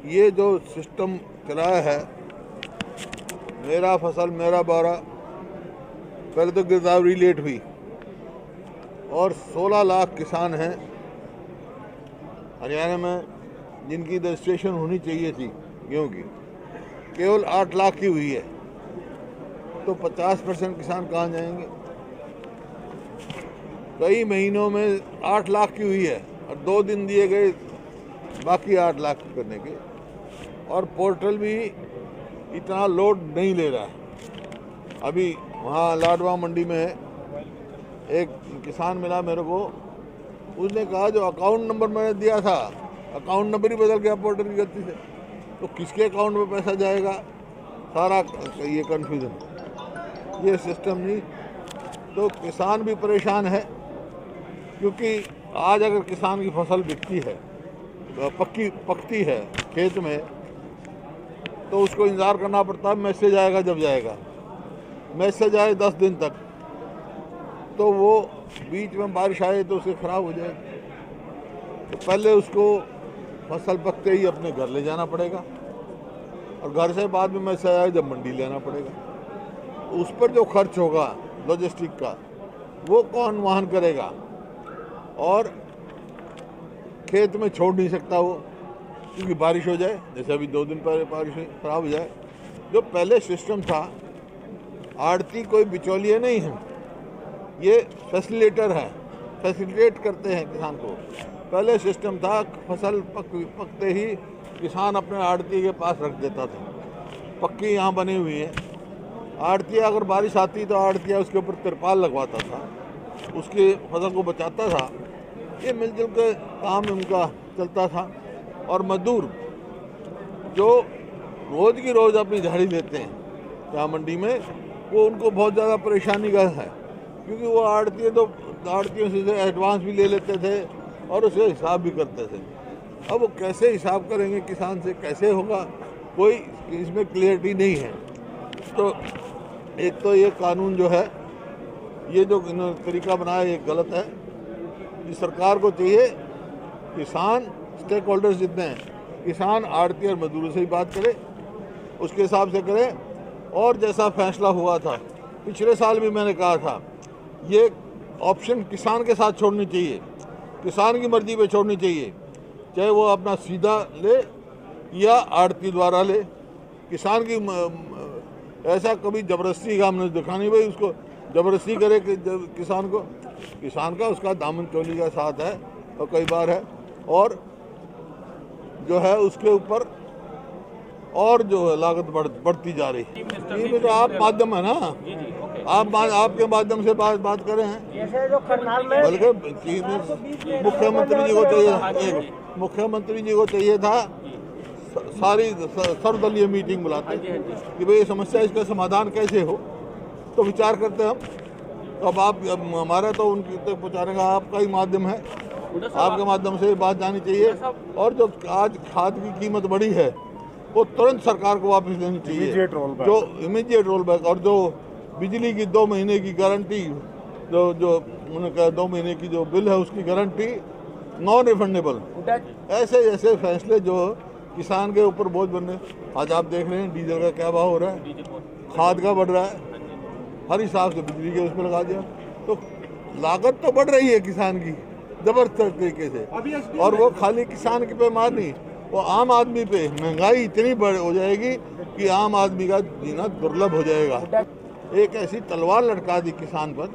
ये जो सिस्टम चलाया है, मेरा फसल मेरा बारा, पहले तो गिरदावरी लेट हुई और 16 लाख किसान हैं हरियाणा में जिनकी रजिस्ट्रेशन होनी चाहिए थी गेहूँ की, केवल 8 लाख की हुई है। तो 50% किसान कहाँ जाएंगे? कई महीनों में 8 लाख की हुई है और 2 दिन दिए गए बाकी 8 लाख करने के, और पोर्टल भी इतना लोड नहीं ले रहा है। अभी वहाँ लाडवा मंडी में एक किसान मिला मेरे को, उसने कहा जो अकाउंट नंबर मैंने दिया था, अकाउंट नंबर ही बदल गया पोर्टल की गलती से, तो किसके अकाउंट में पैसा जाएगा? सारा ये कन्फ्यूज़न, ये सिस्टम नहीं। तो किसान भी परेशान है, क्योंकि आज अगर किसान की फसल बिकती है, पकती है खेत में, तो उसको इंतज़ार करना पड़ता है मैसेज आएगा जब जाएगा। मैसेज आए 10 दिन तक, तो वो बीच में बारिश आए तो उसे ख़राब हो जाएगी। तो पहले उसको फसल पकते ही अपने घर ले जाना पड़ेगा, और घर से बाद में मैसेज आए जब मंडी लेना पड़ेगा। उस पर जो खर्च होगा लॉजिस्टिक का, वो कौन वहन करेगा? और खेत में छोड़ नहीं सकता वो, क्योंकि बारिश हो जाए, जैसे अभी 2 दिन पहले बारिश खराब हो जाए। जो पहले सिस्टम था, आड़ती कोई बिचौलिए नहीं है, ये फैसिलिटेटर है, फैसिलिटेट करते हैं किसान को। पहले सिस्टम था फसल पकते ही किसान अपने आड़ती के पास रख देता था, पक्की यहाँ बनी हुई है। आड़तिया अगर बारिश आती तो आड़तिया उसके ऊपर तिरपाल लगवाता था, उसकी फसल को बचाता था। ये मिलजुल के काम उनका चलता था। और मजदूर जो रोज़ की रोज़ अपनी दिहाड़ी लेते हैं यहाँ मंडी में, वो उनको बहुत ज़्यादा परेशानी का है, क्योंकि वो आड़तियों से एडवांस भी ले लेते थे और उसे हिसाब भी करते थे। अब वो कैसे हिसाब करेंगे किसान से, कैसे होगा, कोई इसमें क्लियरिटी नहीं है। तो एक तो ये कानून जो है, ये जो तरीका बनाया ये गलत है। ये सरकार को चाहिए किसान स्टेक होल्डर्स जितने हैं, किसान, आड़ती और मजदूरों से ही बात करें, उसके हिसाब से करें। और जैसा फैसला हुआ था पिछले साल भी मैंने कहा था, ये ऑप्शन किसान के साथ छोड़नी चाहिए, किसान की मर्जी पे छोड़नी चाहिए, चाहे वो अपना सीधा ले या आड़ती द्वारा ले। किसान की ऐसा कभी ज़बरदस्ती का हमने देखा नहीं, भाई उसको ज़बरदस्ती करे कि किसान का उसका दामन चोली का साथ है और कई बार है, और जो है उसके ऊपर और जो है लागत बढ़ती जा रही है। ये तो आप माध्यम है ना, आपके माध्यम से बात करें हैं, बल्कि मुख्यमंत्री जी को चाहिए था सारी सर्वदलीय मीटिंग बुलाते कि भाई ये समस्या, इसका समाधान कैसे हो, तो विचार करते हम। तो अब हमारा तो उनके तक पहुँचाने का आपका ही माध्यम है, आपके माध्यम से बात जानी चाहिए। और जो आज खाद की कीमत बढ़ी है, वो तुरंत सरकार को वापस लेनी चाहिए, जो इमीडिएट रोल बैक। और जो बिजली की 2 महीने की गारंटी, जो उन्होंने कहा 2 महीने की जो बिल है उसकी गारंटी नॉन रिफंडेबल, ऐसे फैसले जो किसान के ऊपर बोझ बनने। आज आप देख रहे हैं डीजल का क्या भाव हो रहा है, खाद का बढ़ रहा है, हर हिसाब से बिजली के उसमें लगा दिया, तो लागत तो बढ़ रही है किसान की जबरदस्त तरीके से। और वो खाली किसान के पे मार नहीं, वो आम आदमी पे महंगाई इतनी बढ़ हो जाएगी कि आम आदमी का जीना दुर्लभ हो जाएगा। एक ऐसी तलवार लटका दी किसान पर।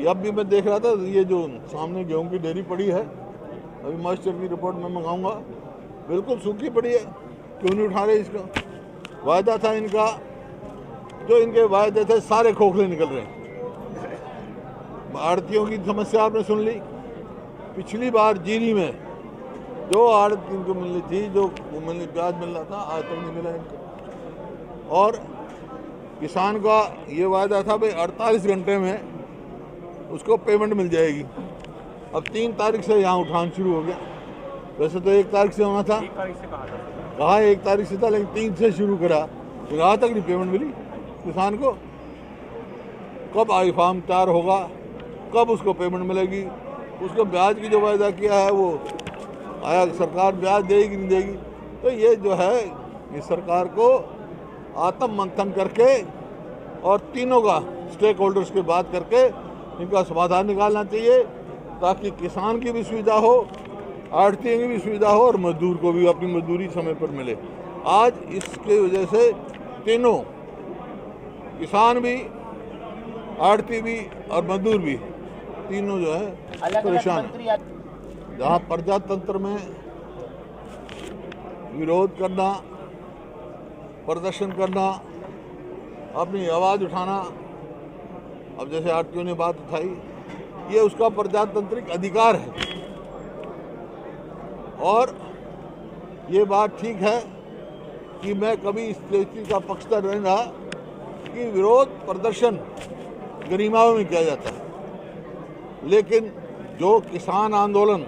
अब भी मैं देख रहा था, ये जो सामने गेहूं की ढेरी पड़ी है, अभी मॉइस्चर की रिपोर्ट में मंगाऊंगा, बिल्कुल सूखी पड़ी है, क्यों नहीं उठा रहे इसका? वायदा था इनका, जो इनके वायदे थे सारे खोखले निकल रहे हैं। आड़तियों की समस्या आपने सुन ली। पिछली बार जीरी में जो आड़त इनको मिलनी थी, जो ब्याज मिल रहा था, आज तक नहीं मिला इनको। और किसान का ये वायदा था भाई 48 घंटे में उसको पेमेंट मिल जाएगी। अब 3 तारीख से यहाँ उठान शुरू हो गया। वैसे तो 1 तारीख से होना था, कहा 1 तारीख से था, लेकिन 3 से शुरू करा, आज तक नहीं पेमेंट मिली किसान को। कब आई फार्म तैयार होगा, कब उसको पेमेंट मिलेगी? उसको ब्याज की जो वायदा किया है वो आया, सरकार ब्याज देगी नहीं देगी? तो ये जो है इस सरकार को आत्म मंथन करके और तीनों का स्टेक होल्डर्स की बात करके इनका समाधान निकालना चाहिए, ताकि किसान की भी सुविधा हो, आढ़ती की भी सुविधा हो और मजदूर को भी अपनी मजदूरी समय पर मिले। आज इसके वजह से तीनों, किसान भी, आढ़ती भी और मजदूर भी, तीनों जो है परेशान है। जहाँ प्रजातंत्र में विरोध करना, प्रदर्शन करना, अपनी आवाज़ उठाना, अब जैसे आढ़तियों ने बात उठाई, ये उसका प्रजातांत्रिक अधिकार है। और ये बात ठीक है कि मैं कभी इस चीज़ का पक्षधर नहीं रहा कि विरोध प्रदर्शन गरिमाओं में किया जाता है, लेकिन जो किसान आंदोलन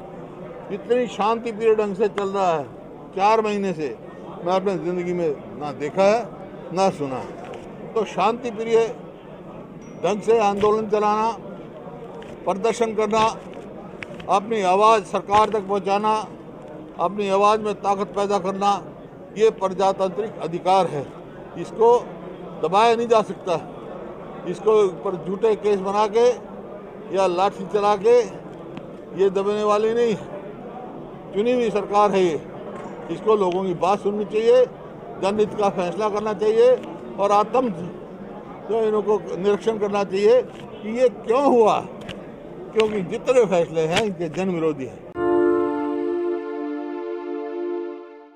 इतनी शांति प्रिय ढंग से चल रहा है 4 महीने से, मैं अपने ज़िंदगी में ना देखा है ना सुना है। तो शांति प्रिय ढंग से आंदोलन चलाना, प्रदर्शन करना, अपनी आवाज़ सरकार तक पहुंचाना, अपनी आवाज़ में ताकत पैदा करना, ये प्रजातांत्रिक अधिकार है। इसको दबाया नहीं जा सकता। इसको ऊपर झूठे केस बना के या लाठी चला के ये दबाने वाली नहीं, चुनी हुई सरकार है ये। इसको लोगों की बात सुननी चाहिए, जनहित का फैसला करना चाहिए और आत्म जो इनको निरीक्षण करना चाहिए कि ये क्यों हुआ, क्योंकि जितने फैसले हैं इनके जन विरोधी हैं।